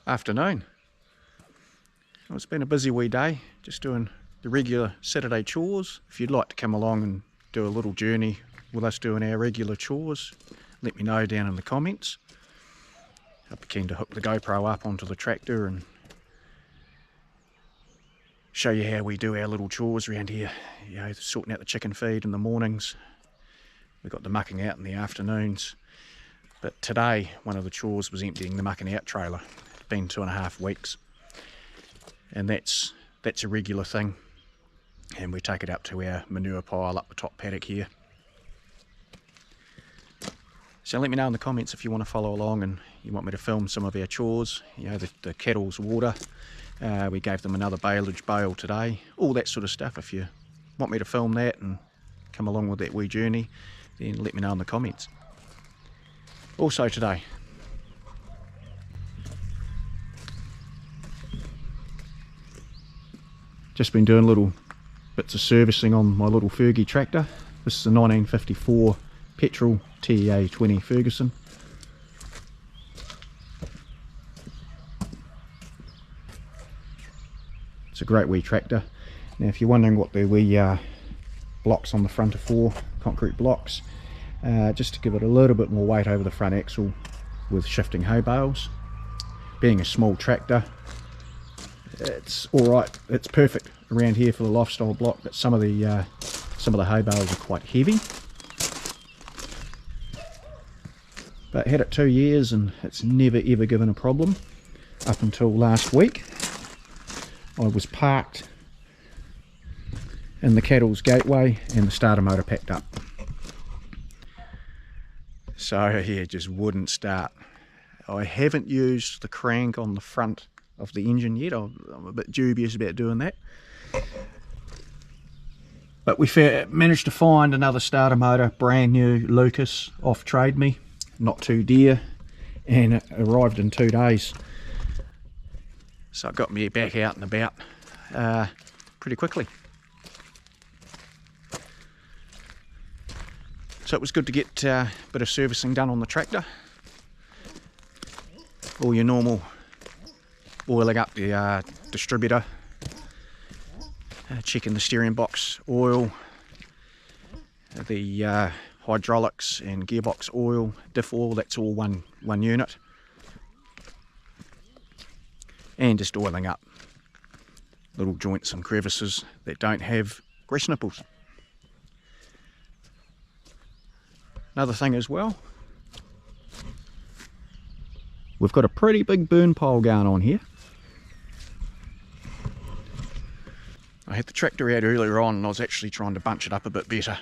afternoon. Well, it's been a busy wee day, just doing the regular Saturday chores. If you'd like to come along and do a little journey with us doing our regular chores, let me know down in the comments. I'd be keen to hook the GoPro up onto the tractor and show you how we do our little chores around here. You know, sorting out the chicken feed in the mornings. We've got the mucking out in the afternoons. But today, one of the chores was emptying the mucking out trailer. It's been 2.5 weeks. And that's a regular thing. And we take it up to our manure pile up the top paddock here. So let me know in the comments if you want to follow along and you want me to film some of our chores. You know, the cattle's water. We gave them another baleage bale today. All that sort of stuff. If you want me to film that and come along with that wee journey, then let me know in the comments. Also today, just been doing little bits of servicing on my little Fergie tractor. This is a 1954 petrol TEA 20 Ferguson. It's a great wee tractor. Now if you're wondering what the wee blocks on the front are for, concrete blocks, just to give it a little bit more weight over the front axle with shifting hay bales. Being a small tractor, it's alright, it's perfect around here for the lifestyle block, but some of the hay bales are quite heavy. But had it 2 years and it's never ever given a problem up until last week. I was parked in the cattle's gateway and the starter motor packed up. So yeah, it just wouldn't start. I haven't used the crank on the front of the engine yet. I'm a bit dubious about doing that. But we managed to find another starter motor, brand new Lucas, off Trade Me, not too dear, and it arrived in 2 days. So it got me back out and about pretty quickly. So it was good to get a bit of servicing done on the tractor. All your normal oiling up the distributor, checking the steering box oil, the hydraulics and gearbox oil, diff oil, that's all one unit. And just oiling up little joints and crevices that don't have grease nipples. Another thing as well, we've got a pretty big burn pile going on here. I had the tractor out earlier on and I was actually trying to bunch it up a bit better,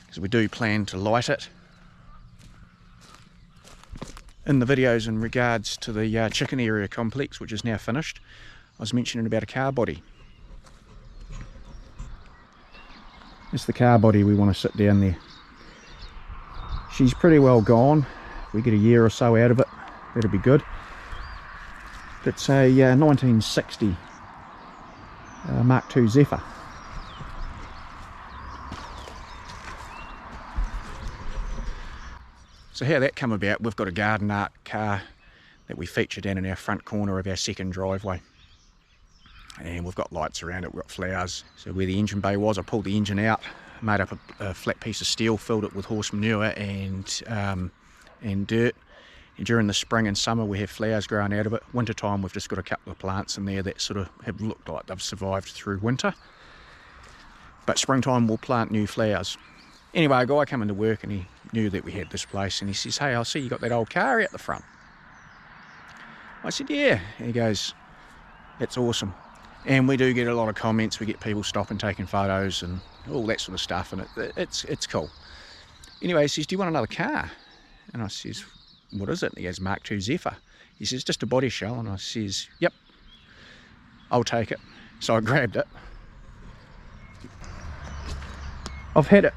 because we do plan to light it. In the videos in regards to the chicken area complex, which is now finished, I was mentioning about a car body. It's the car body we want to sit down there. She's pretty well gone. If we get a year or so out of it, that'll be good. It's a 1960 Mark II Zephyr. So how that come about, we've got a garden art car that we feature down in our front corner of our second driveway. And we've got lights around it, we've got flowers. So where the engine bay was, I pulled the engine out, made up a flat piece of steel, filled it with horse manure and dirt. And during the spring and summer we have flowers growing out of it. Winter time we've just got a couple of plants in there that sort of have looked like they've survived through winter. But springtime we'll plant new flowers. Anyway, a guy come into work and he knew that we had this place and he says, "Hey, I see you got that old car out the front." I said, "Yeah." And he goes, "That's awesome." And we do get a lot of comments, we get people stopping, taking photos and all that sort of stuff, and it's cool. Anyway, he says, "Do you want another car?" And I says, "What is it?" And he goes, "Mark II Zephyr." He says, "Just a body shell." And I says, "Yep, I'll take it." So I grabbed it. I've had it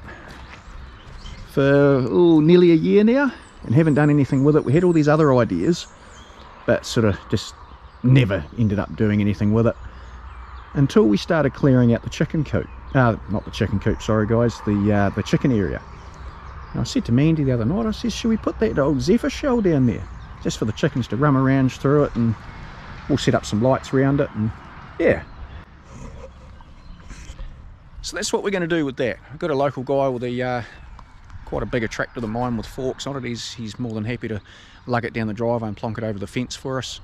for nearly a year now and haven't done anything with it. We had all these other ideas, but sort of just never ended up doing anything with it until we started clearing out the chicken coop. Not the chicken coop, sorry guys, the chicken area. And I said to Mandy the other night, I said, "Should we put that old Zephyr shell down there?" just for the chickens to rummage through it, and we'll set up some lights around it, and yeah. So that's what we're going to do with that. I've got a local guy with a quite a bigger tractor than mine with forks on it. He's more than happy to lug it down the driveway and plonk it over the fence for us.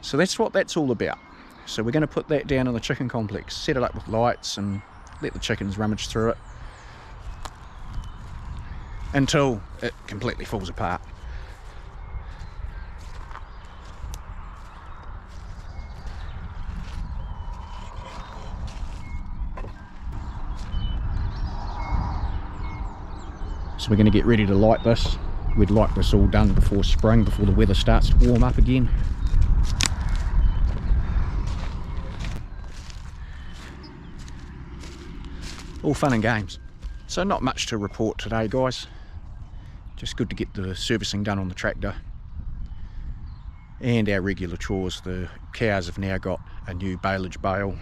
So that's what that's all about. So we're going to put that down in the chicken complex, set it up with lights and let the chickens rummage through it until it completely falls apart. So we're going to get ready to light this. We'd like this all done before spring, before the weather starts to warm up again. All fun and games. So not much to report today, guys. Just good to get the servicing done on the tractor. And our regular chores. The cows have now got a new baleage bale.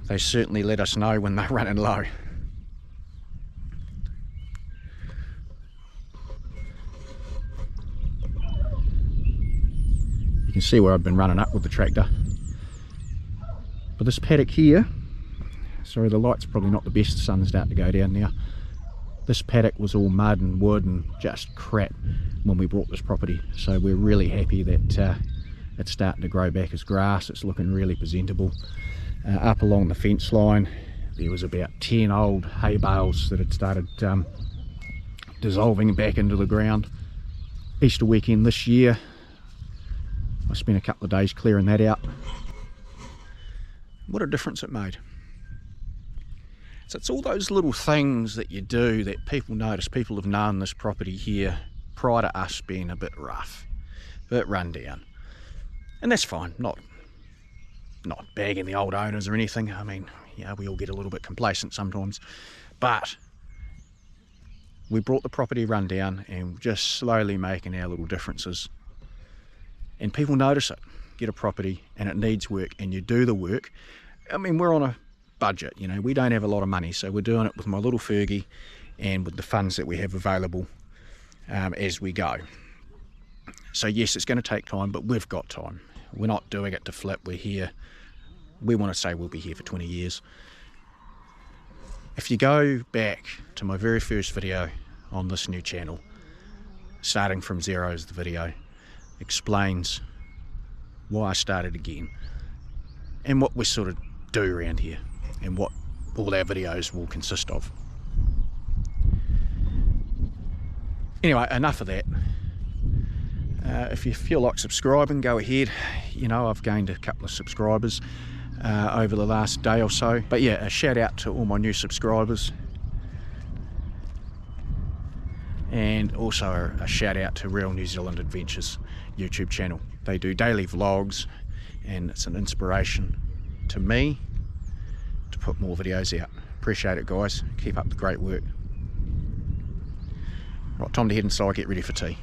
They certainly let us know when they're running low. You can see where I've been running up with the tractor. But this paddock here, sorry the light's probably not the best, the sun's starting to go down now. This paddock was all mud and wood and just crap when we bought this property. So we're really happy that it's starting to grow back as grass. It's looking really presentable. Up along the fence line there was about 10 old hay bales that had started dissolving back into the ground. Easter weekend this year I spent a couple of days clearing that out. What a difference it made. So it's all those little things that you do that people notice. People have known this property here prior to us being a bit rough, a bit run down. And that's fine, not bagging the old owners or anything. I mean, yeah, we all get a little bit complacent sometimes. But we brought the property run down and just slowly making our little differences. And people notice it. Get a property and it needs work and you do the work. I mean, we're on a budget, you know, we don't have a lot of money, so we're doing it with my little Fergie and with the funds that we have available as we go. So yes, it's going to take time, but we've got time. We're not doing it to flip. We're here. We want to say we'll be here for 20 years. If you go back to my very first video on this new channel, starting from zero is the video, explains why I started again and what we sort of do around here and what all our videos will consist of. Anyway, enough of that. If you feel like subscribing, go ahead. You know, I've gained a couple of subscribers over the last day or so. But yeah, a shout out to all my new subscribers. And also a shout out to Real New Zealand Adventures YouTube channel. They do daily vlogs and it's an inspiration to me to put more videos out. Appreciate it, guys. Keep up the great work. Right, time to head inside, get ready for tea.